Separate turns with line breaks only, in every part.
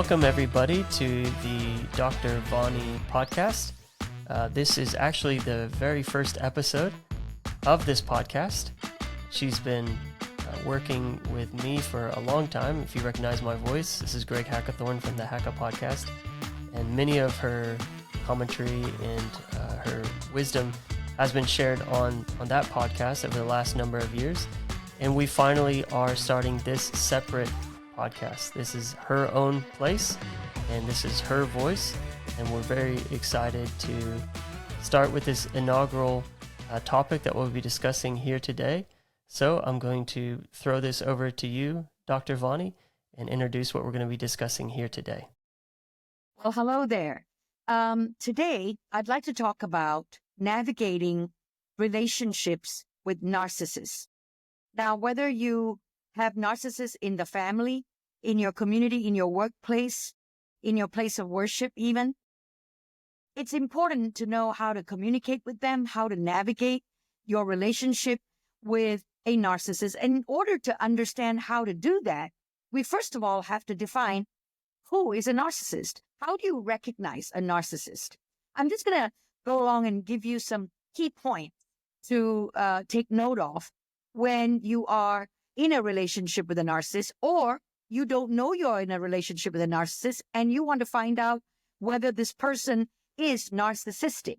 Welcome, everybody, to the Dr. Vani podcast. This is actually the very first episode of this podcast. She's been working with me for a long time. If you recognize my voice, this is Greg Hackathorn from the Hacka podcast. And many of her commentary and her wisdom has been shared on that podcast over the last number of years. And we finally are starting this separate podcast. This is her own place, and this is her voice, and we're very excited to start with this inaugural topic that we'll be discussing here today. So I'm going to throw this over to you, Dr. Vani, and introduce what we're going to be discussing here today.
Well, hello there. Today, I'd like to talk about navigating relationships with narcissists. Now, whether you have narcissists in the family, in your community, in your workplace, in your place of worship even, it's important to know how to communicate with them, how to navigate your relationship with a narcissist. And in order to understand how to do that, we first of all have to define who is a narcissist. How do you recognize a narcissist? I'm just going to go along and give you some key points to take note of when you are in a relationship with a narcissist, or you don't know you're in a relationship with a narcissist and you want to find out whether this person is narcissistic.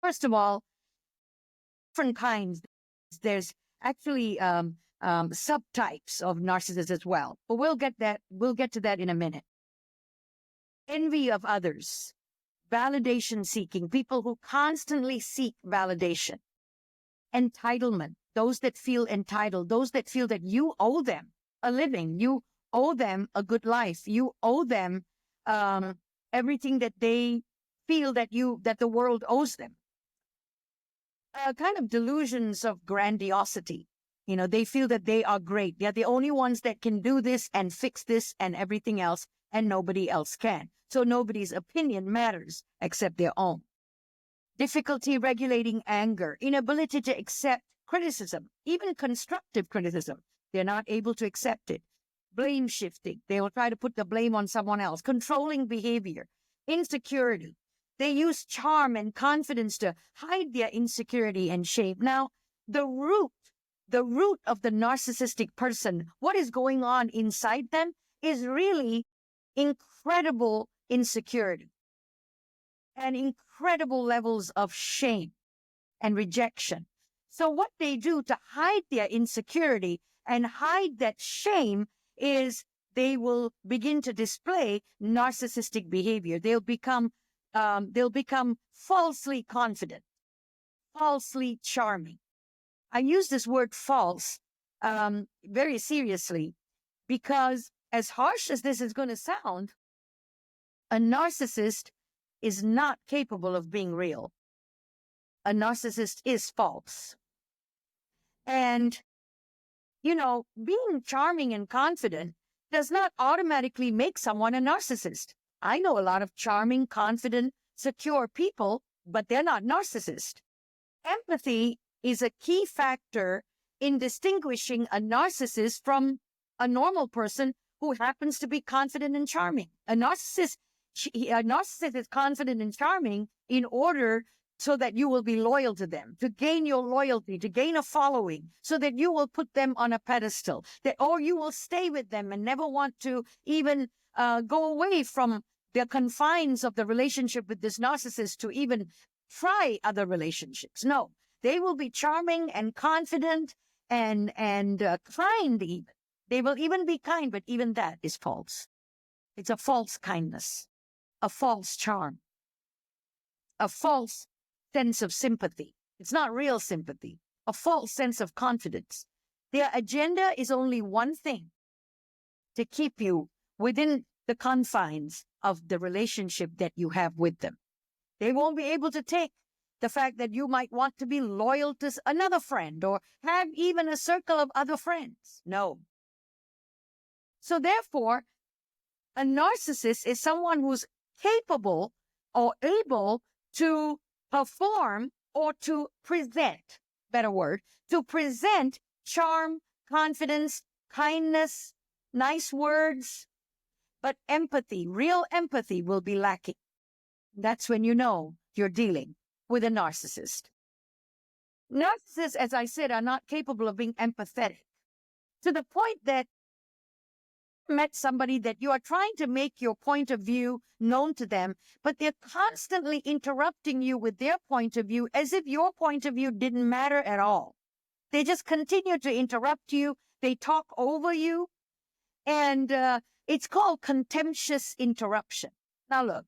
First of all, different kinds. There's actually subtypes of narcissists as well, but we'll get to that in a minute. Envy of others, validation seeking, people who constantly seek validation, entitlement, those that feel entitled, those that feel that you owe them a living, you owe them a good life, you owe them everything that they feel that the world owes them. Kind of delusions of grandiosity. You know, they feel that they are great. They're the only ones that can do this and fix this and everything else, and nobody else can. So nobody's opinion matters except their own. Difficulty regulating anger, inability to accept criticism, even constructive criticism. They're not able to accept it. Blame shifting. They will try to put the blame on someone else. Controlling behavior. Insecurity. They use charm and confidence to hide their insecurity and shame. Now, the root of the narcissistic person, what is going on inside them, is really incredible insecurity and incredible levels of shame and rejection. So what they do to hide their insecurity and hide that shame is they will begin to display narcissistic behavior. They'll become falsely confident, falsely charming. I use this word false very seriously because, as harsh as this is going to sound, a narcissist is not capable of being real. A narcissist is false. And, you know, being charming and confident does not automatically make someone a narcissist. I know a lot of charming, confident, secure people, but they're not narcissists. Empathy is a key factor in distinguishing a narcissist from a normal person who happens to be confident and charming. A narcissist is confident and charming in order so that you will be loyal to them, to gain your loyalty, to gain a following, so that you will put them on a pedestal, or you will stay with them and never want to even go away from the confines of the relationship with this narcissist to even try other relationships. No, they will be charming and confident and kind even. They will even be kind, but even that is false. It's a false kindness, a false charm, a false sense of sympathy. It's not real sympathy, a false sense of confidence. Their agenda is only one thing: to keep you within the confines of the relationship that you have with them. They won't be able to take the fact that you might want to be loyal to another friend or have even a circle of other friends. No. So therefore, a narcissist is someone who's capable or able to perform or to present, better word, to present charm, confidence, kindness, nice words, but empathy, real empathy, will be lacking. That's when you know you're dealing with a narcissist. Narcissists, as I said, are not capable of being empathetic, to the point that you met somebody that you are trying to make your point of view known to them, but they're constantly interrupting you with their point of view as if your point of view didn't matter at all. They just continue to interrupt you. They talk over you. And it's called contemptuous interruption. Now, look,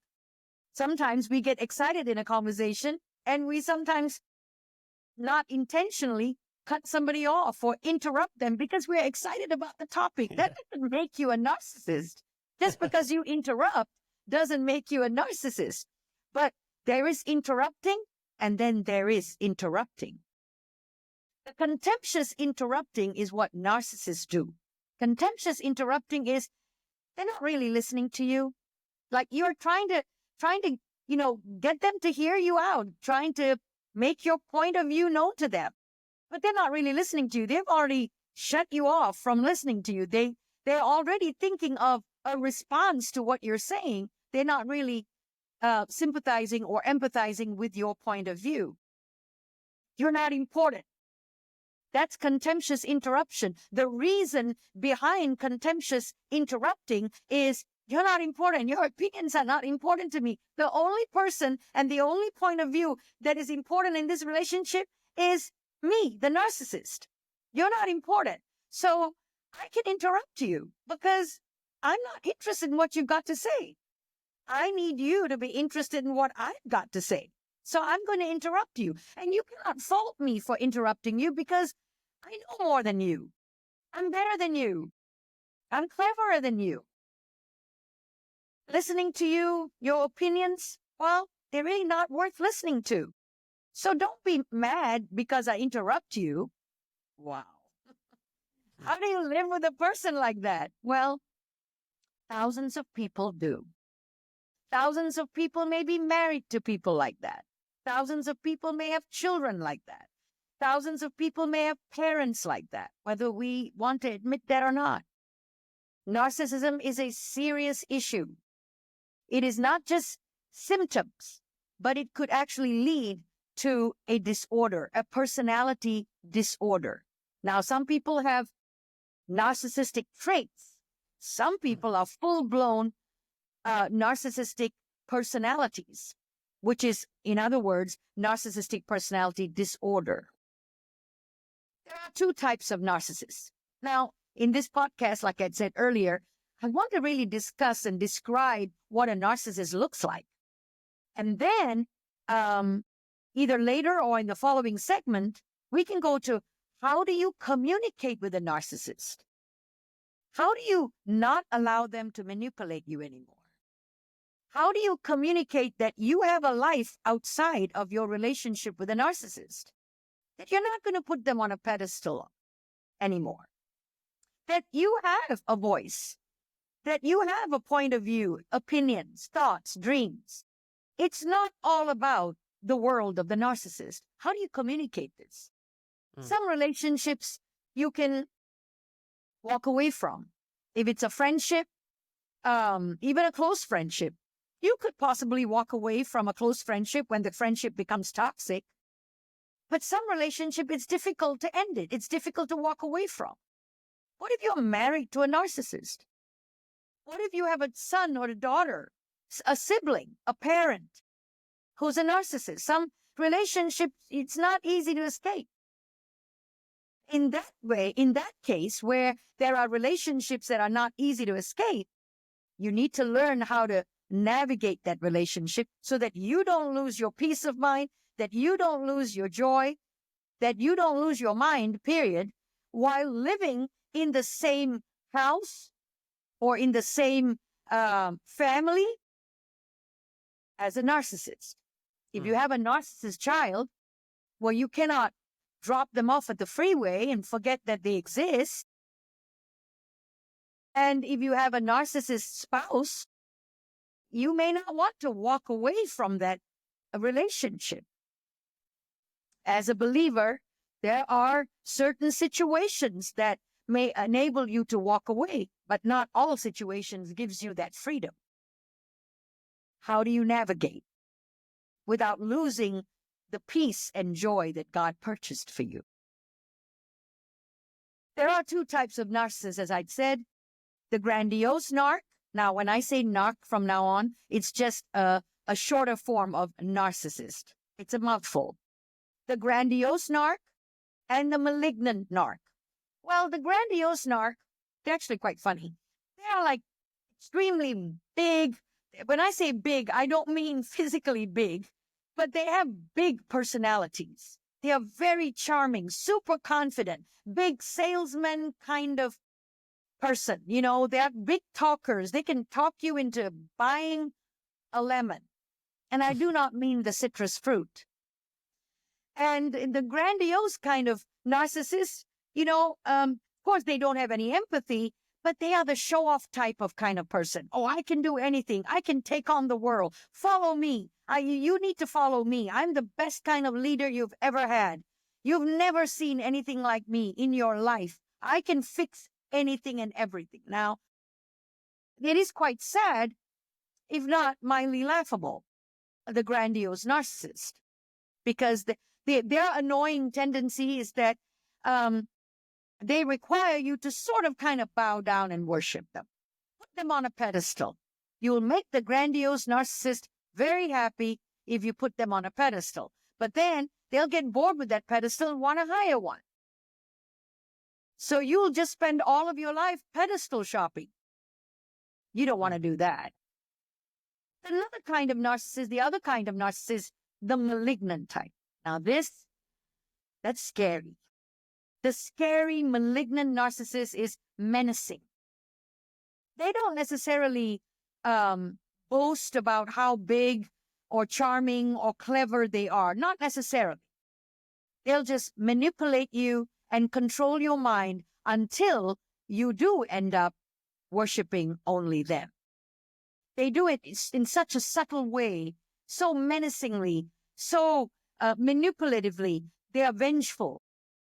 sometimes we get excited in a conversation and we sometimes not intentionally cut somebody off or interrupt them because we're excited about the topic.
Yeah.
That doesn't make you a narcissist. Just because you interrupt doesn't make you a narcissist. But there is interrupting and then there is interrupting. The contemptuous interrupting is what narcissists do. Contemptuous interrupting is they're not really listening to you. Like you're trying to, get them to hear you out, trying to make your point of view known to them. But they're not really listening to you. They've already shut you off from listening to you. They're already thinking of a response to what you're saying. They're not really sympathizing or empathizing with your point of view. You're not important. That's contemptuous interruption. The reason behind contemptuous interrupting is you're not important. Your opinions are not important to me. The only person and the only point of view that is important in this relationship is me, the narcissist. You're not important. So I can interrupt you because I'm not interested in what you've got to say. I need you to be interested in what I've got to say. So I'm going to interrupt you. And you cannot fault me for interrupting you because I know more than you. I'm better than you. I'm cleverer than you. Listening to you, your opinions, well, they're really not worth listening to. So don't be mad because I interrupt you. Wow. How do you live with a person like that? Well, thousands of people do. Thousands of people may be married to people like that. Thousands of people may have children like that. Thousands of people may have parents like that, whether we want to admit that or not. Narcissism is a serious issue. It is not just symptoms, but it could actually lead to a disorder, a personality disorder. Now, some people have narcissistic traits. Some people are full-blown narcissistic personalities, which is, in other words, narcissistic personality disorder. There are two types of narcissists. Now, in this podcast, like I said earlier, I want to really discuss and describe what a narcissist looks like. And then, either later or in the following segment, we can go to how do you communicate with a narcissist? How do you not allow them to manipulate you anymore? How do you communicate that you have a life outside of your relationship with a narcissist? That you're not going to put them on a pedestal anymore. That you have a voice. That you have a point of view, opinions, thoughts, dreams. It's not all about the world of the narcissist. How do you communicate this? Some relationships you can walk away from. If it's a friendship, even a close friendship, you could possibly walk away from a close friendship when the friendship becomes toxic. But some relationship, it's difficult to end it. It's difficult to walk away from. What if you're married to a narcissist? What if you have a son or a daughter, a sibling, a parent who's a narcissist? Some relationships, it's not easy to escape. In that way, in that case, where there are relationships that are not easy to escape, you need to learn how to navigate that relationship so that you don't lose your peace of mind, that you don't lose your joy, that you don't lose your mind, period, while living in the same house or in the same family as a narcissist. If you have a narcissist child, well, you cannot drop them off at the freeway and forget that they exist. And if you have a narcissist spouse, you may not want to walk away from that relationship. As a believer, there are certain situations that may enable you to walk away, but not all situations gives you that freedom. How do you navigate without losing the peace and joy that God purchased for you? There are two types of narcissists, as I'd said. The grandiose narc. Now, when I say narc from now on, it's just a shorter form of narcissist. It's a mouthful. The grandiose narc and the malignant narc. Well, the grandiose narc, they're actually quite funny. They're like extremely big. When I say big, I don't mean physically big, but they have big personalities. They are very charming, super confident, big salesman kind of person. You know, they're big talkers. They can talk you into buying a lemon. And I do not mean the citrus fruit. And the grandiose kind of narcissists, of course, they don't have any empathy, but they are the show-off type of kind of person. Oh, I can do anything. I can take on the world. Follow me. You need to follow me. I'm the best kind of leader you've ever had. You've never seen anything like me in your life. I can fix anything and everything. Now, it is quite sad, if not mildly laughable, the grandiose narcissist, because their annoying tendency is that they require you to sort of kind of bow down and worship them. Put them on a pedestal. You will make the grandiose narcissist very happy if you put them on a pedestal. But then they'll get bored with that pedestal and want to hire one. So you'll just spend all of your life pedestal shopping. You don't want to do that. Another kind of narcissist, the other kind of narcissist, the malignant type. Now that's scary. The scary, malignant narcissist is menacing. They don't necessarily boast about how big or charming or clever they are. Not necessarily. They'll just manipulate you and control your mind until you do end up worshiping only them. They do it in such a subtle way, so menacingly, so manipulatively. They are vengeful.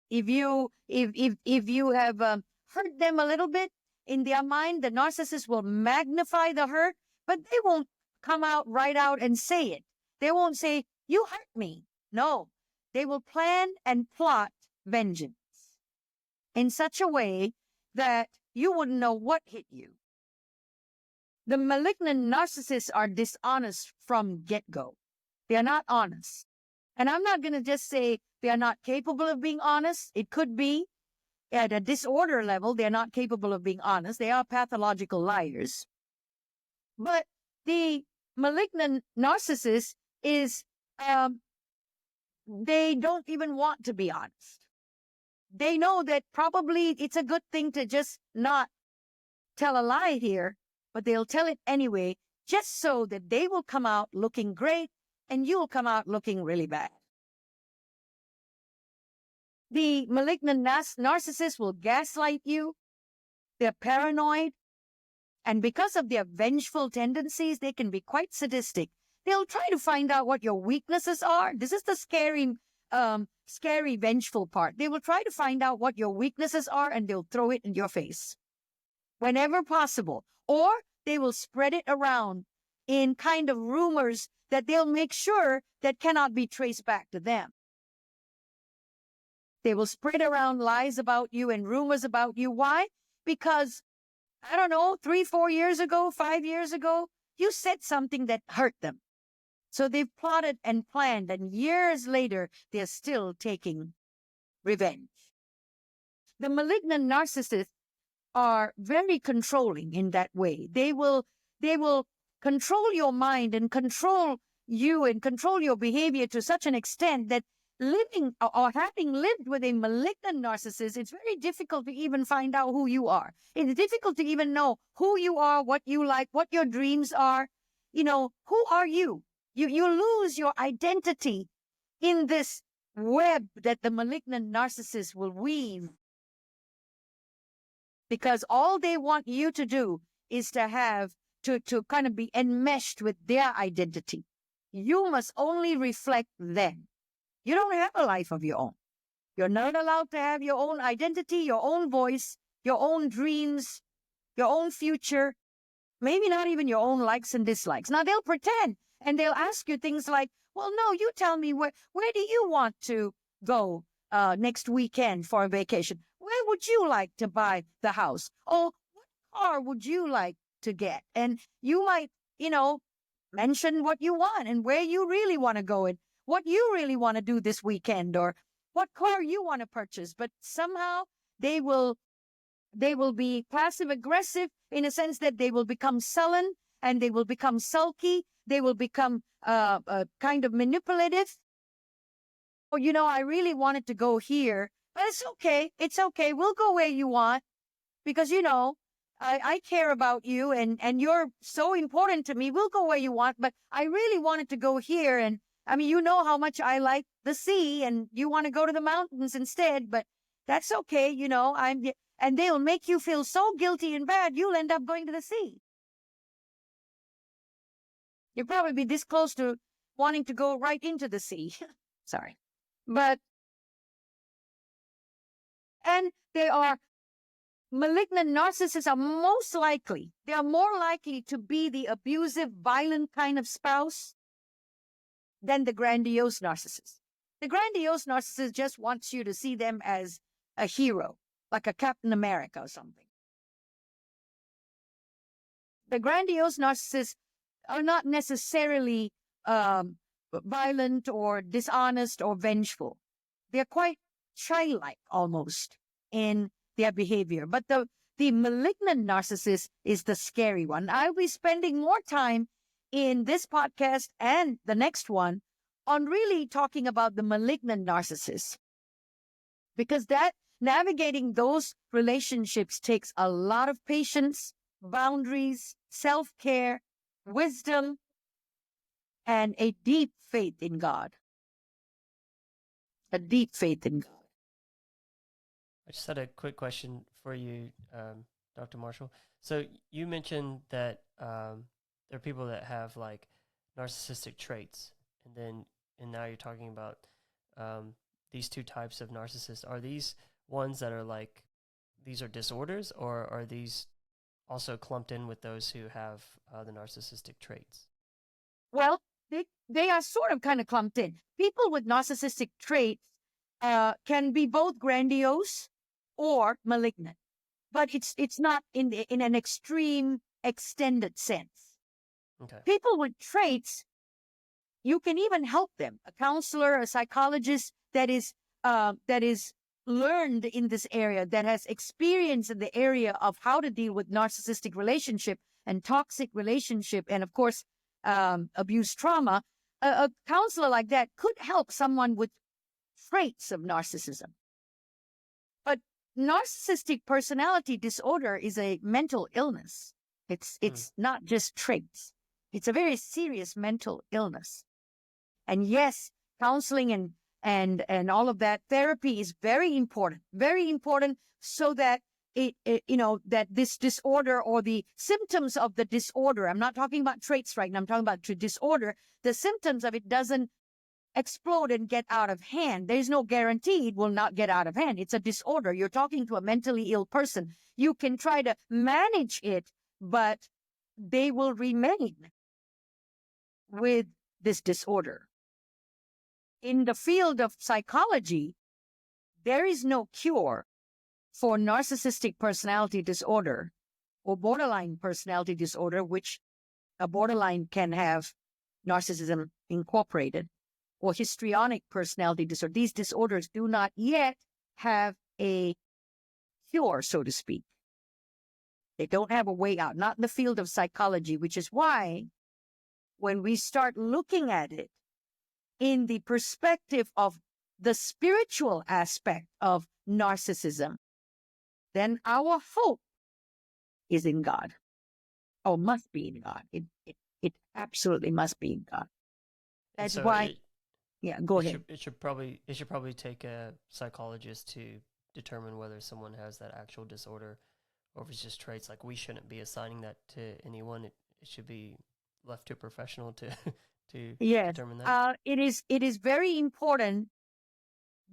If you have hurt them a little bit in their mind, the narcissist will magnify the hurt, but they won't come out right out and say it. They won't say, "You hurt me." No, they will plan and plot vengeance in such a way that you wouldn't know what hit you. The malignant narcissists are dishonest from get-go. They are not honest. And I'm not going to just say they are not capable of being honest. It could be at a disorder level, they're not capable of being honest. They are pathological liars. But the malignant narcissist is, they don't even want to be honest. They know that probably it's a good thing to just not tell a lie here, but they'll tell it anyway, just so that they will come out looking great and you'll come out looking really bad. The malignant narcissist will gaslight you. They're paranoid. And because of their vengeful tendencies, they can be quite sadistic. They'll try to find out what your weaknesses are. This is the scary, vengeful part. They will try to find out what your weaknesses are and they'll throw it in your face whenever possible. Or they will spread it around in kind of rumors that they'll make sure that cannot be traced back to them. They will spread around lies about you and rumors about you. Why? Because, 3, 4 years ago, 5 years ago, you said something that hurt them. So they've plotted and planned, and years later, they're still taking revenge. The malignant narcissists are very controlling in that way. They will control your mind and control you and control your behavior to such an extent that living or having lived with a malignant narcissist, it's very difficult to even find out who you are. It's difficult to even know who you are, what you like, what your dreams are. Who are you? You lose your identity in this web that the malignant narcissist will weave. Because all they want you to do is to have to kind of be enmeshed with their identity. You must only reflect them. You don't have a life of your own. You're not allowed to have your own identity, your own voice. your own dreams, your own future, maybe not even your own likes and dislikes. Now they'll pretend and they'll ask you things like, well, no, you tell me where do you want to go next weekend for a vacation? Where would you like to buy the house? Oh, what car would you like to get? And you might, mention what you want and where you really want to go and what you really want to do this weekend or what car you want to purchase. But somehow they will be passive aggressive in a sense that they will become sullen and they will become sulky. They will become kind of manipulative. Oh, I really wanted to go here, but it's okay. It's okay. We'll go where you want because, I care about you and you're so important to me. We'll go where you want, but I really wanted to go here. And I mean, you know how much I like the sea and you want to go to the mountains instead, but that's okay. And they'll make you feel so guilty and bad, you'll end up going to the sea. You'll probably be this close to wanting to go right into the sea. Sorry. And they are malignant narcissists are they are more likely to be the abusive, violent kind of spouse than the grandiose narcissist. The grandiose narcissist just wants you to see them as a hero, like a Captain America or something. The grandiose narcissists are not necessarily violent or dishonest or vengeful. They're quite childlike almost in their behavior. But the malignant narcissist is the scary one. I'll be spending more time in this podcast and the next one on really talking about the malignant narcissist, because navigating those relationships takes a lot of patience, boundaries, self-care, wisdom, and a deep faith in God. A deep faith in God.
I just had a quick question for you, Dr. Marshall. So you mentioned that there are people that have like narcissistic traits, and now you're talking about these two types of narcissists. Are these ones that are like, these are disorders, or are these also clumped in with those who have the narcissistic traits?
Well, they are sort of kind of clumped in. People with narcissistic traits can be both grandiose or malignant, but it's not in an extreme, extended sense.
Okay.
People with traits, you can even help them. A counselor, a psychologist that is learned in this area, that has experience in the area of how to deal with narcissistic relationship and toxic relationship, and of course, abuse trauma. A counselor like that could help someone with traits of narcissism. But narcissistic personality disorder is a mental illness. It's not just traits. It's a very serious mental illness. And yes, counseling and all of that therapy is very important so that that this disorder or the symptoms of the disorder, I'm not talking about traits right now, I'm talking about disorder, the symptoms of it doesn't explode and get out of hand. There's no guarantee it will not get out of hand. It's a disorder. You're talking to a mentally ill person. You can try to manage it, but they will remain with this disorder. In the field of psychology, there is no cure for narcissistic personality disorder or borderline personality disorder, which a borderline can have narcissism incorporated, or histrionic personality disorder. These disorders do not yet have a cure, so to speak. They don't have a way out, not in the field of psychology, which is why when we start looking at it in the perspective of the spiritual aspect of narcissism, then our hope is in God, or must be in God. It absolutely must be in God. That's
so
why. Go ahead.
It should probably take a psychologist to determine whether someone has that actual disorder, or if it's just traits. Like, we shouldn't be assigning that to anyone. It should be left to a professional to determine that.
It is very important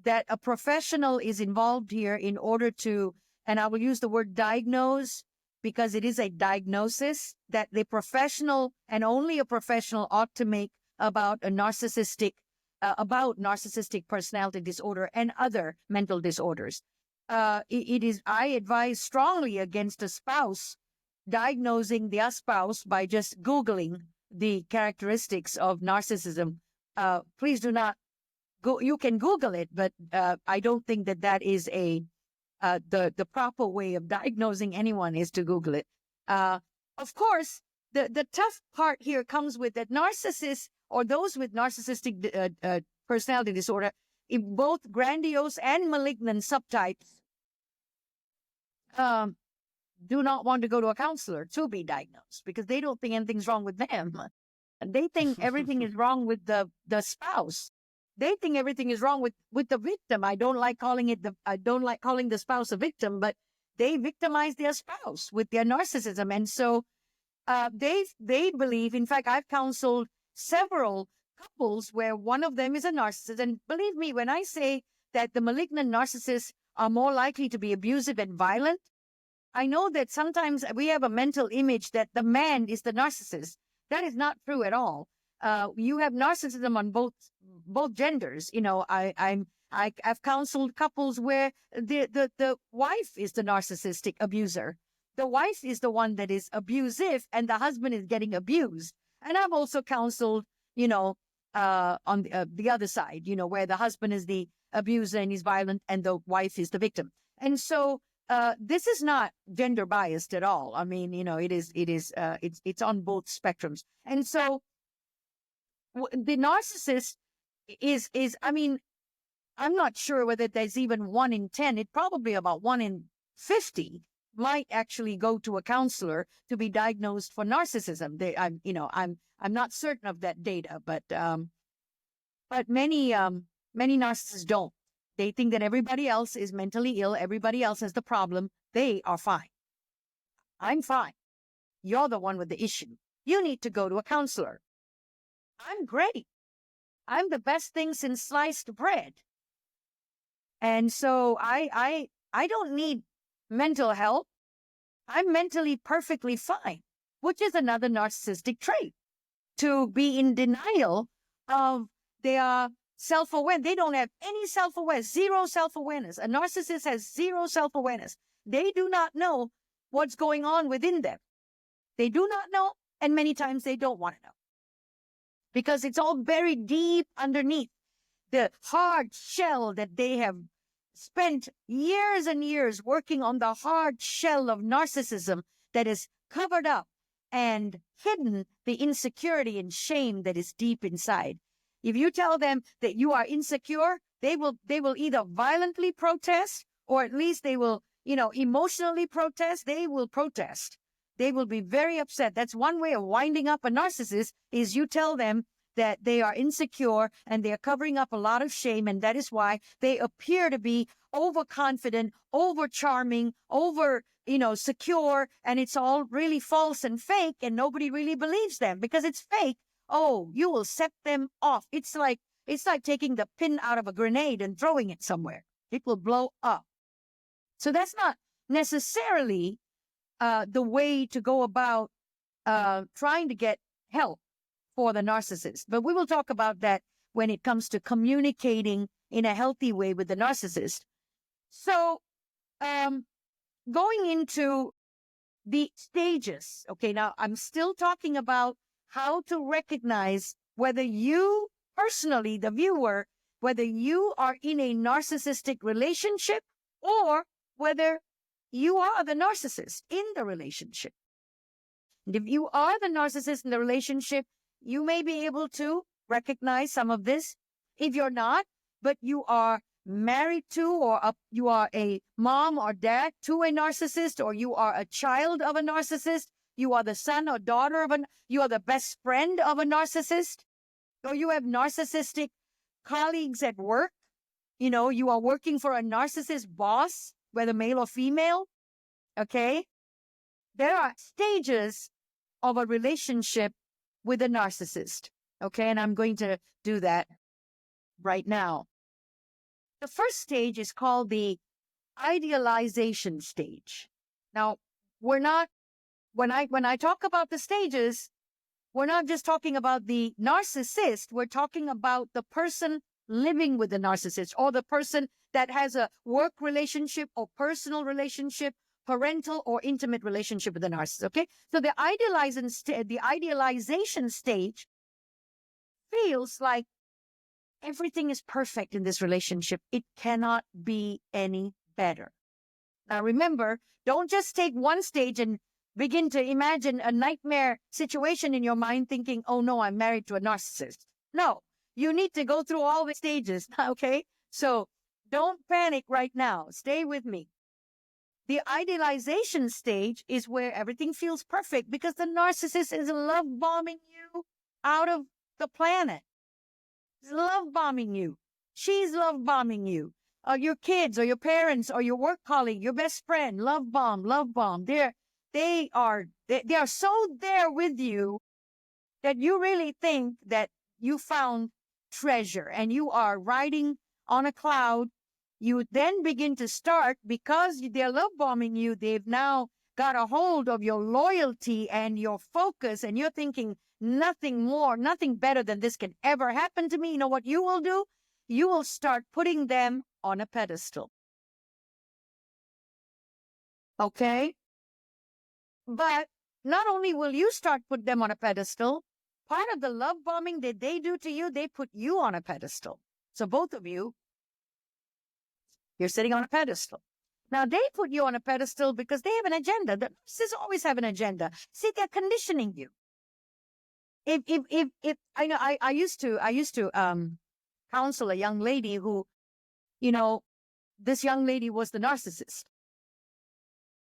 that a professional is involved here in order to and I will use the word diagnose because it is a diagnosis that the professional and only a professional ought to make about narcissistic personality disorder and other mental disorders. I advise strongly against a spouse diagnosing their spouse by just Googling the characteristics of narcissism. Please do not go. You can Google it, but I don't think that is the proper way of diagnosing anyone is to Google it. Of course, the tough part here comes with that narcissists or those with narcissistic personality disorder, in both grandiose and malignant subtypes, do not want to go to a counselor to be diagnosed because they don't think anything's wrong with them. They think everything is wrong with the spouse. They think everything is wrong with the victim. I don't like calling the spouse a victim, but they victimize their spouse with their narcissism. And so they believe, in fact, I've counseled several couples where one of them is a narcissist. And believe me, when I say that the malignant narcissists are more likely to be abusive and violent, I know that sometimes we have a mental image that the man is the narcissist. That is not true at all. You have narcissism on both genders. You know, I've counseled couples where the wife is the narcissistic abuser. The wife is the one that is abusive, and the husband is getting abused. And I've also counseled, on the other side, where the husband is the abuser and he's violent, and the wife is the victim. And so this is not gender biased at all. I mean, it's on both spectrums. And so the narcissist is, I mean, I'm not sure whether there's even 1 in 10. It's probably about 1 in 50 might actually go to a counselor to be diagnosed for narcissism. I'm not certain of that data, but many narcissists don't. They think that everybody else is mentally ill. Everybody else has the problem. They are fine. I'm fine. You're the one with the issue. You need to go to a counselor. I'm great. I'm the best thing since sliced bread. And so I don't need mental help. I'm mentally perfectly fine, which is another narcissistic trait. To be in denial of their self-awareness. They don't have any self-awareness, zero self-awareness. A narcissist has zero self-awareness. They do not know what's going on within them. They do not know, and many times they don't want to know. Because it's all buried deep underneath the hard shell that they have spent years and years working on, the hard shell of narcissism that is covered up and hidden the insecurity and shame that is deep inside. If you tell them that you are insecure, they will either violently protest, or at least they will, emotionally protest. They will protest. They will be very upset. That's one way of winding up a narcissist, is you tell them that they are insecure and they are covering up a lot of shame. And that is why they appear to be overconfident, over charming, over, secure. And it's all really false and fake. And nobody really believes them because it's fake. Oh, you will set them off. It's like taking the pin out of a grenade and throwing it somewhere. It will blow up. So that's not necessarily the way to go about trying to get help for the narcissist. But we will talk about that when it comes to communicating in a healthy way with the narcissist. So going into the stages, okay, now I'm still talking about how to recognize whether you personally, the viewer, whether you are in a narcissistic relationship or whether you are the narcissist in the relationship. And if you are the narcissist in the relationship, you may be able to recognize some of this. If you're not, but you are married to, or you are a mom or dad to a narcissist, or you are a child of a narcissist, you are the son or daughter you are the best friend of a narcissist, or you have narcissistic colleagues at work, you are working for a narcissist boss, whether male or female, okay? There are stages of a relationship with a narcissist, okay? And I'm going to do that right now. The first stage is called the idealization stage. Now, we're not, when I talk about the stages, we're not just talking about the narcissist, we're talking about the person living with the narcissist, or the person that has a work relationship or personal relationship, parental or intimate relationship with the narcissist. Okay, so the idealization stage feels like everything is perfect in this relationship. It cannot be any better. Now remember, don't just take one stage and begin to imagine a nightmare situation in your mind thinking, oh no, I'm married to a narcissist. No, you need to go through all the stages, okay? So don't panic right now. Stay with me. The idealization stage is where everything feels perfect because the narcissist is love bombing you out of the planet. He's love bombing you. She's love bombing you. Your kids or your parents or your work colleague, your best friend, love bomb, love bomb. They are so there with you that you really think that you found treasure and you are riding on a cloud. You then begin to start, because they're love bombing you, they've now got a hold of your loyalty and your focus, and you're thinking nothing more, nothing better than this can ever happen to me. You know what you will do? You will start putting them on a pedestal. Okay? But not only will you start put them on a pedestal, part of the love bombing that they do to you, they put you on a pedestal. So both of you, you're sitting on a pedestal. Now, they put you on a pedestal because they have an agenda. The narcissists always have an agenda. See, they're conditioning you. If I know, I used to counsel a young lady who, this young lady was the narcissist.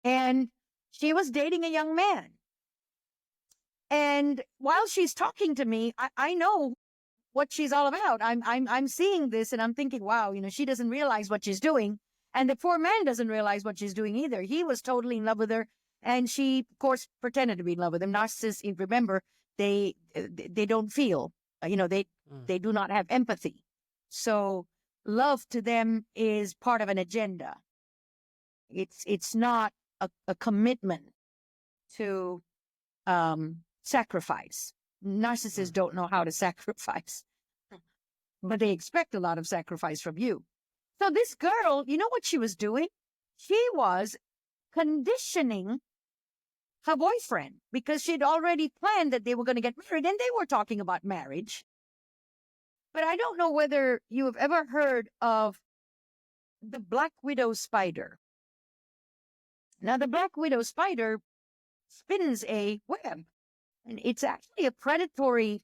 And she was dating a young man. And while she's talking to me, I know what she's all about. I'm seeing this and I'm thinking, wow, she doesn't realize what she's doing. And the poor man doesn't realize what she's doing either. He was totally in love with her. And she, of course, pretended to be in love with him. Narcissists, remember, they don't feel, they do not have empathy. So love to them is part of an agenda. It's not a commitment to sacrifice. Narcissists don't know how to sacrifice, but they expect a lot of sacrifice from you. So this girl, you know what she was doing? She was conditioning her boyfriend because she'd already planned that they were going to get married, and they were talking about marriage. But I don't know whether you have ever heard of the black widow spider. Now, the black widow spider spins a web, and it's actually a predatory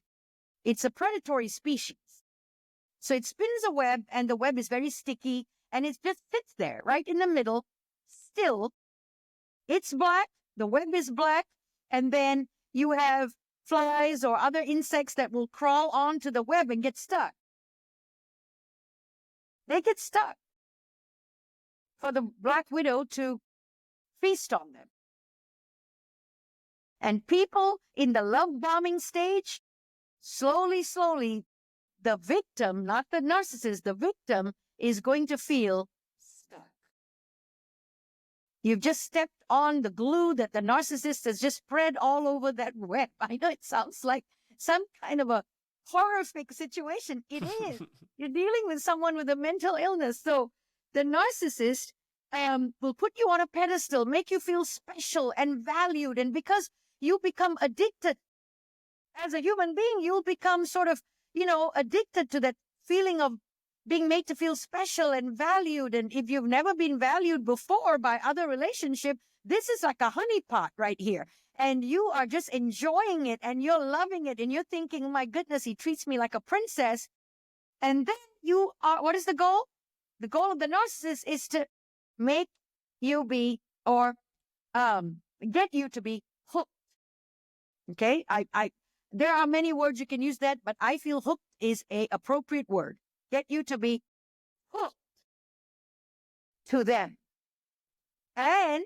species. So it spins a web, and the web is very sticky, and it just sits there right in the middle. Still, it's black, the web is black, and then you have flies or other insects that will crawl onto the web and get stuck. They get stuck for the black widow to feast on them. And people in the love bombing stage, slowly, the victim, not the narcissist, the victim is going to feel stuck. You've just stepped on the glue that the narcissist has just spread all over that web. I know it sounds like some kind of a horrific situation. It is. You're dealing with someone with a mental illness. So the narcissist will put you on a pedestal, make you feel special and valued. And because you become addicted as a human being, you'll become sort of, addicted to that feeling of being made to feel special and valued. And if you've never been valued before by other relationship, this is like a honeypot right here. And you are just enjoying it and you're loving it. And you're thinking, oh my goodness, he treats me like a princess. And then what is the goal? The goal of the narcissist is to make you be, or get you to be hooked. Okay? There are many words you can use that, but I feel hooked is a appropriate word. Get you to be hooked to them and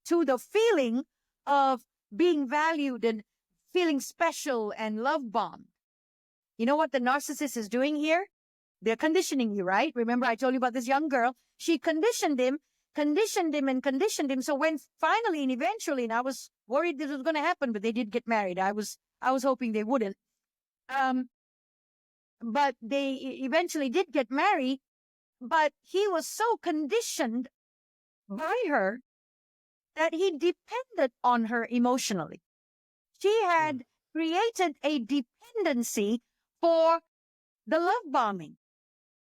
to the feeling of being valued and feeling special and love bombed. You know what the narcissist is doing here? They're conditioning you, right? Remember I told you about this young girl. She conditioned him conditioned him and conditioned him. So when finally and eventually, and I was worried this was going to happen, but they did get married. I was hoping they wouldn't. But they eventually did get married. But he was so conditioned by her that he depended on her emotionally. She had created a dependency for the love bombing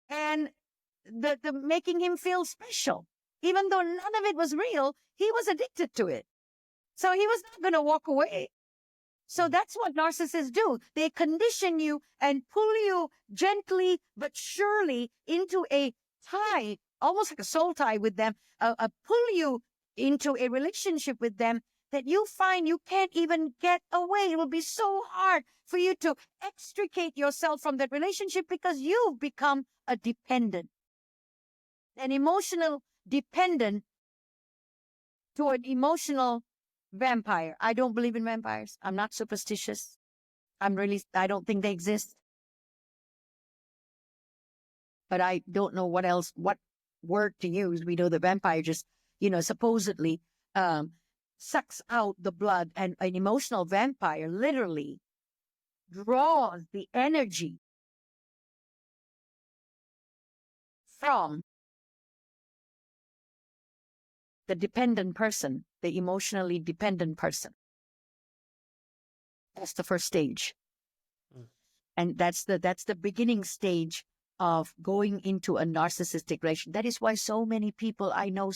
and the making him feel special. Even though none of it was real, he was addicted to it. So he was not going to walk away. So that's what narcissists do. They condition you and pull you gently but surely into a tie, almost like a soul tie with them, pull you into a relationship with them that you find you can't even get away. It will be so hard for you to extricate yourself from that relationship because you've become a dependent, an emotional dependent to an emotional vampire. I don't believe in vampires. I'm not superstitious. I don't think they exist. But I don't know what word to use. We know the vampire just, supposedly sucks out the blood, and an emotional vampire literally draws the energy from the dependent person, the emotionally dependent person. That's the first stage. And that's the beginning stage of going into a narcissistic relation. That is why so many people I know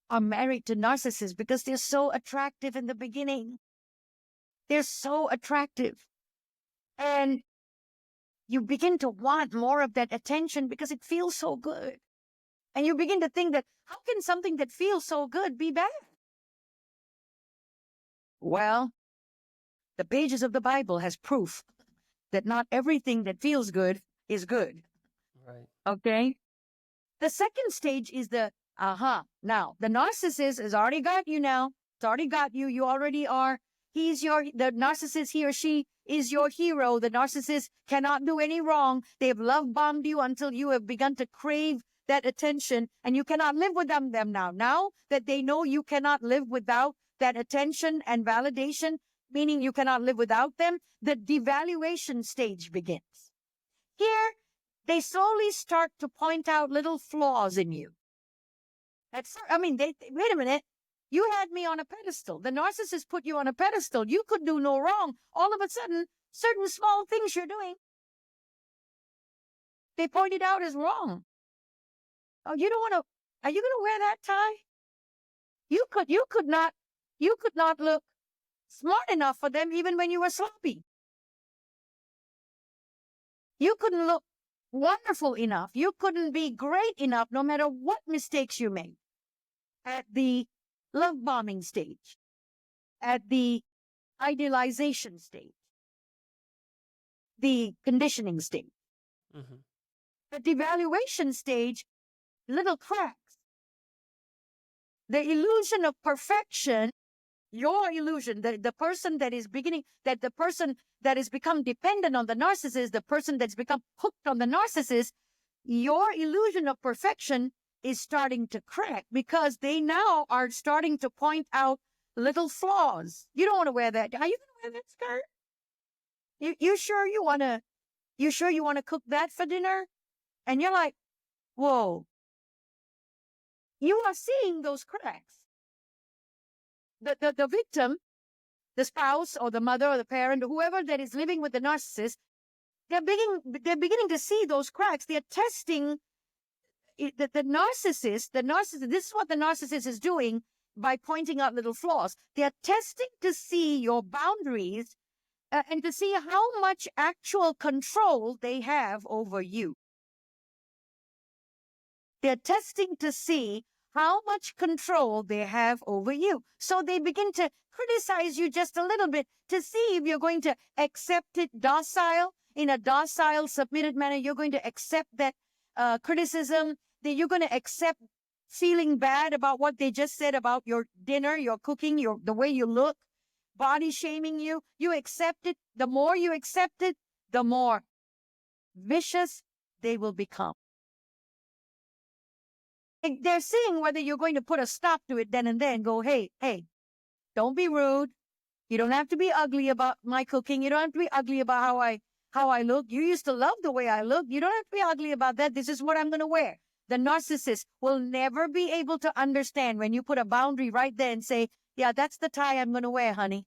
are married to narcissists, because they're so attractive in the beginning. They're so attractive. And you begin to want more of that attention because it feels so good. And you begin to think that, how can something that feels so good be bad? Well, the pages of the Bible has proof that not everything that feels good is good.
Right.
Okay? The second stage is the Now, the narcissist has already got you now. It's already got you. You already are. The narcissist, he or she is your hero. The narcissist cannot do any wrong. They've love bombed you until you have begun to crave that attention, and you cannot live without them now. Now that they know you cannot live without that attention and validation, meaning you cannot live without them, the devaluation stage begins. Here, they slowly start to point out little flaws in you. Wait a minute. You had me on a pedestal. The narcissist put you on a pedestal. You could do no wrong. All of a sudden, certain small things you're doing, they pointed out as wrong. Oh, are you going to wear that tie? You could not look smart enough for them even when you were sloppy. You couldn't look wonderful enough. You couldn't be great enough no matter what mistakes you made. At the love bombing stage, at the idealization stage, the conditioning stage, the devaluation stage, little cracks. The illusion of perfection, your illusion, the person that is beginning, that the person that has become dependent on the narcissist, the person that's become hooked on the narcissist, your illusion of perfection is starting to crack because they now are starting to point out little flaws. You don't want to wear that. Are you going to wear that skirt? You sure you want to cook that for dinner? And you're like, whoa. You are seeing those cracks. The victim, the spouse or the mother or the parent, or whoever that is living with the narcissist, they're beginning to see those cracks. They're testing the narcissist. This is what the narcissist is doing by pointing out little flaws. They're testing to see your boundaries and to see how much actual control they have over you. They're testing to see how much control they have over you. So they begin to criticize you just a little bit to see if you're going to accept it in a docile, submitted manner. You're going to accept that criticism, that you're going to accept feeling bad about what they just said about your dinner, your cooking, the way you look, body shaming you. You accept it. The more you accept it, the more vicious they will become. They're seeing whether you're going to put a stop to it then and then. Go, hey, don't be rude. You don't have to be ugly about my cooking. You don't have to be ugly about how I look. You used to love the way I look. You don't have to be ugly about that. This is what I'm going to wear. The narcissist will never be able to understand when you put a boundary right there and say, yeah, that's the tie I'm going to wear, honey.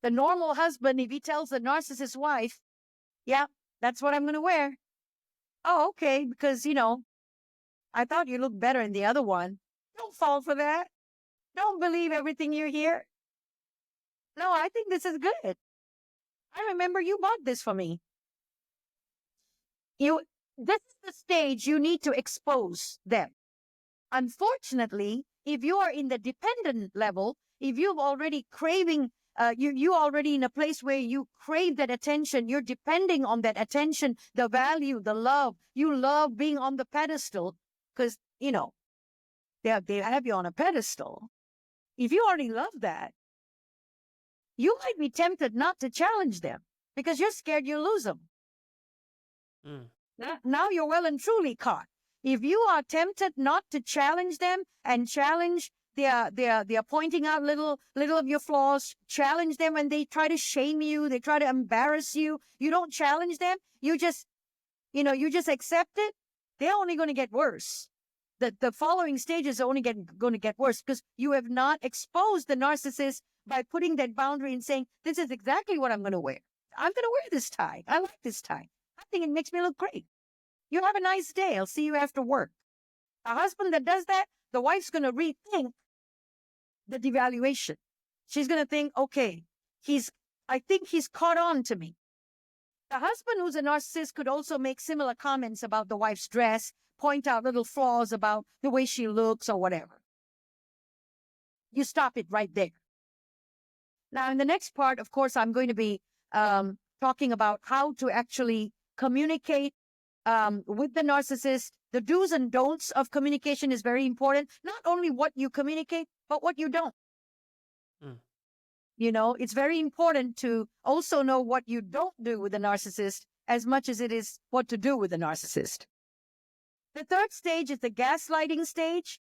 The normal husband, if he tells the narcissist wife, yeah, that's what I'm going to wear. Oh, okay, because, I thought you looked better in the other one. Don't fall for that. Don't believe everything you hear. No, I think this is good. I remember you bought this for me. This is the stage you need to expose them. Unfortunately, if you are in the dependent level, if you've already craving, you already in a place where you crave that attention, you're depending on that attention, the value, the love. You love being on the pedestal because, they have you on a pedestal. If you already love that, you might be tempted not to challenge them because you're scared you'll lose them. Now you're well and truly caught. If you are tempted not to challenge them and challenge they're pointing out little of your flaws, challenge them when they try to shame you, they try to embarrass you. You don't challenge them. You just accept it. They're only going to get worse. The following stages are only going to get worse because you have not exposed the narcissist by putting that boundary and saying, this is exactly what I'm going to wear. I'm going to wear this tie. I like this tie. I think it makes me look great. You have a nice day. I'll see you after work. A husband that does that, the wife's going to rethink the devaluation. She's going to think, okay, I think he's caught on to me. The husband who's a narcissist could also make similar comments about the wife's dress, point out little flaws about the way she looks or whatever. You stop it right there. Now, in the next part, of course, I'm going to be talking about how to actually communicate with the narcissist. The do's and don'ts of communication is very important. Not only what you communicate, but what you don't. It's very important to also know what you don't do with a narcissist as much as it is what to do with a narcissist. The third stage is the gaslighting stage.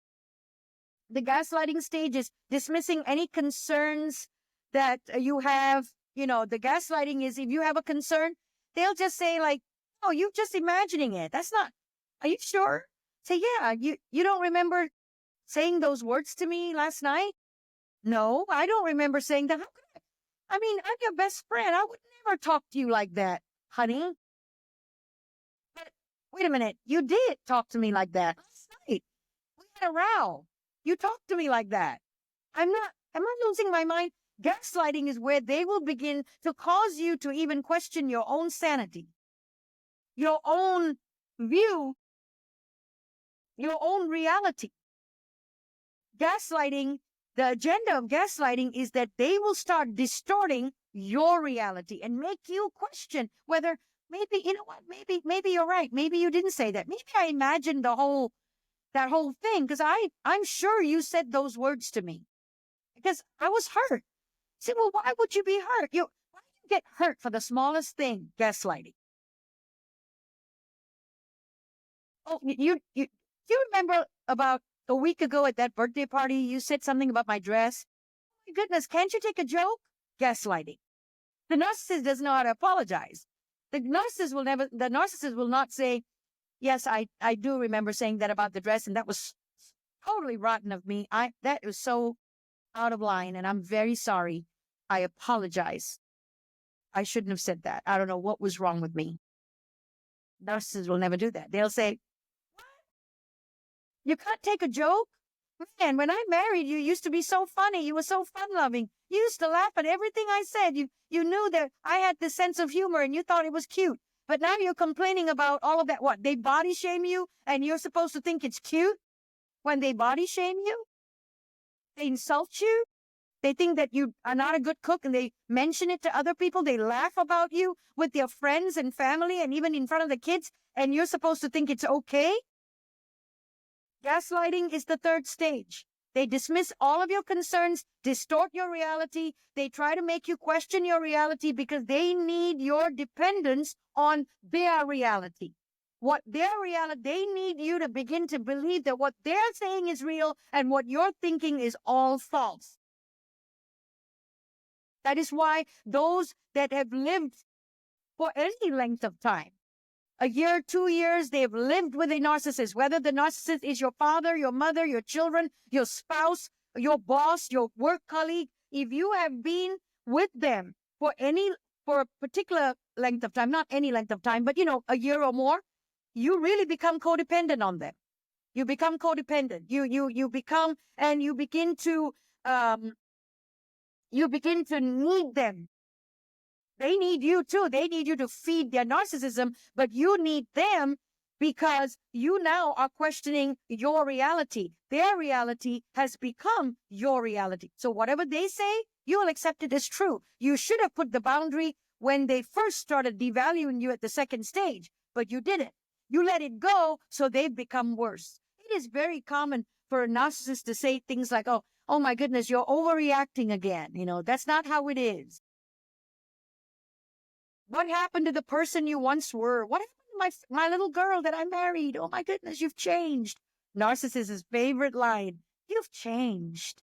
The gaslighting stage is dismissing any concerns that you have. The gaslighting is if you have a concern, they'll just say like, oh, you're just imagining it. That's not, are you sure? Say, yeah, you don't remember saying those words to me last night? No, I don't remember saying that. How could I? I mean, I'm your best friend. I would never talk to you like that, honey. But wait a minute. You did talk to me like that last night. We had a row. You talked to me like that. Am I losing my mind? Gaslighting is where they will begin to cause you to even question your own sanity, your own view, your own reality. Gaslighting, the agenda of gaslighting is that they will start distorting your reality and make you question whether maybe, maybe you're right. Maybe you didn't say that. Maybe I imagined that whole thing because I'm sure you said those words to me because I was hurt. Say, well, why would you be hurt? Why do you get hurt for the smallest thing? Gaslighting. Oh, you remember about a week ago at that birthday party, you said something about my dress? Oh my goodness, can't you take a joke? Gaslighting. The narcissist doesn't know how to apologize. The narcissist will not say, yes, I do remember saying that about the dress, and that was totally rotten of me. That was so out of line, and I'm very sorry. I apologize. I shouldn't have said that. I don't know what was wrong with me. Narcissists will never do that. They'll say, what? You can't take a joke? Man, when I married you, you used to be so funny. You were so fun-loving. You used to laugh at everything I said. You knew that I had this sense of humor and you thought it was cute. But now you're complaining about all of that. What? They body shame you and you're supposed to think it's cute when they body shame you? They insult you? They think that you are not a good cook and they mention it to other people. They laugh about you with their friends and family and even in front of the kids, and you're supposed to think it's okay? Gaslighting is the third stage. They dismiss all of your concerns, distort your reality. They try to make you question your reality because they need your dependence on their reality. what their reality, they need you to begin to believe that what they're saying is real and what you're thinking is all false. That is why those that have lived for any length of time, a year, 2 years, they've lived with a narcissist, whether the narcissist is your father, your mother, your children, your spouse, your boss, your work colleague. If you have been with them for a particular length of time, not any length of time, but a year or more, you really become codependent on them. You become codependent. You become, and you begin to need them. They need you too. They need you to feed their narcissism, but you need them because you now are questioning your reality. Their reality has become your reality. So whatever they say, you'll accept it as true. You should have put the boundary when they first started devaluing you at the second stage, but you didn't. You let it go, so they've become worse. It is very common for a narcissist to say things like, oh my goodness, you're overreacting again. That's not how it is. What happened to the person you once were? What happened to my little girl that I married? Oh my goodness, you've changed. Narcissist's favorite line, you've changed.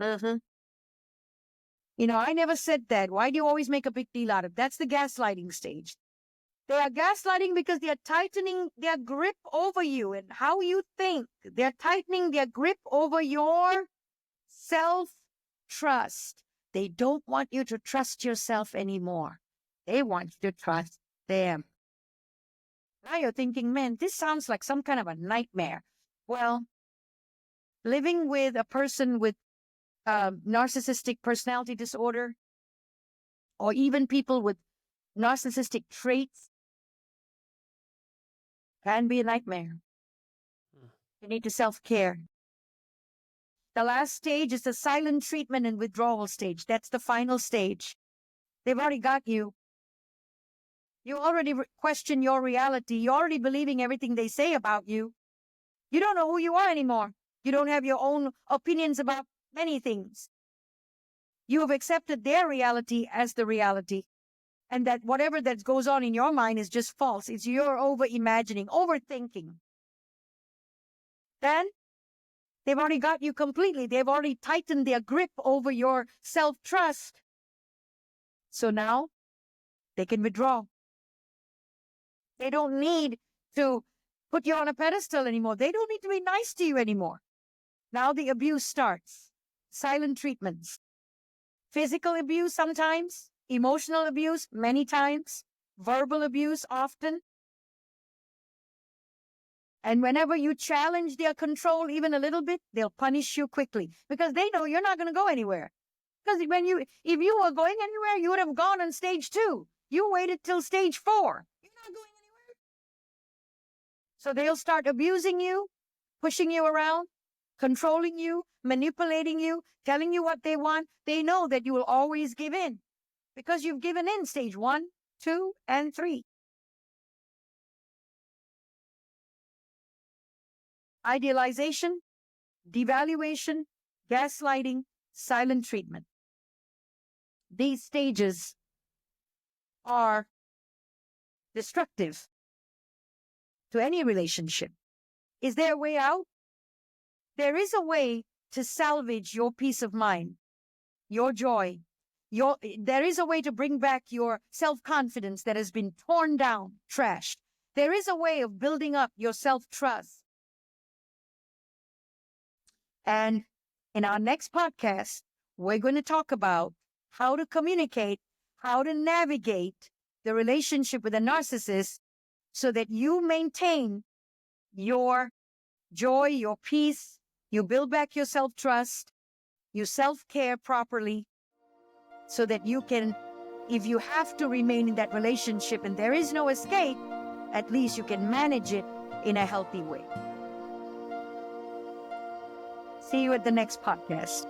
I never said that. Why do you always make a big deal out of it? That's the gaslighting stage. They are gaslighting because they are tightening their grip over you and how you think. They're tightening their grip over your self-trust. They don't want you to trust yourself anymore. They want you to trust them. Now you're thinking, man, this sounds like some kind of a nightmare. Well, living with a person with narcissistic personality disorder, or even people with narcissistic traits, can be a nightmare. You need to self-care. The last stage is the silent treatment and withdrawal stage. That's the final stage. They've already got you. You already question your reality. You're already believing everything they say about you. You don't know who you are anymore. You don't have your own opinions about many things. You have accepted their reality as the reality. And that whatever that goes on in your mind is just false. It's your over-imagining, overthinking. Then they've already got you completely. They've already tightened their grip over your self-trust. So now they can withdraw. They don't need to put you on a pedestal anymore. They don't need to be nice to you anymore. Now the abuse starts. Silent treatments. Physical abuse sometimes. Emotional abuse many times. Verbal abuse often. And whenever you challenge their control even a little bit, they'll punish you quickly because they know you're not going to go anywhere. Because if you were going anywhere, you would have gone on stage 2. You waited till stage 4. You're not going anywhere. So they'll start abusing you, pushing you around, controlling you, manipulating you, telling you what they want. They know that you will always give in because you've given in stage 1, 2, and 3. Idealization, devaluation, gaslighting, silent treatment. These stages are destructive to any relationship. Is there a way out? There is a way to salvage your peace of mind, your joy. There is a way to bring back your self-confidence that has been torn down, trashed. There is a way of building up your self-trust. And in our next podcast, we're going to talk about how to communicate, how to navigate the relationship with a narcissist so that you maintain your joy, your peace, you build back your self-trust, you self-care properly so that you can, if you have to remain in that relationship and there is no escape, at least you can manage it in a healthy way. See you at the next podcast.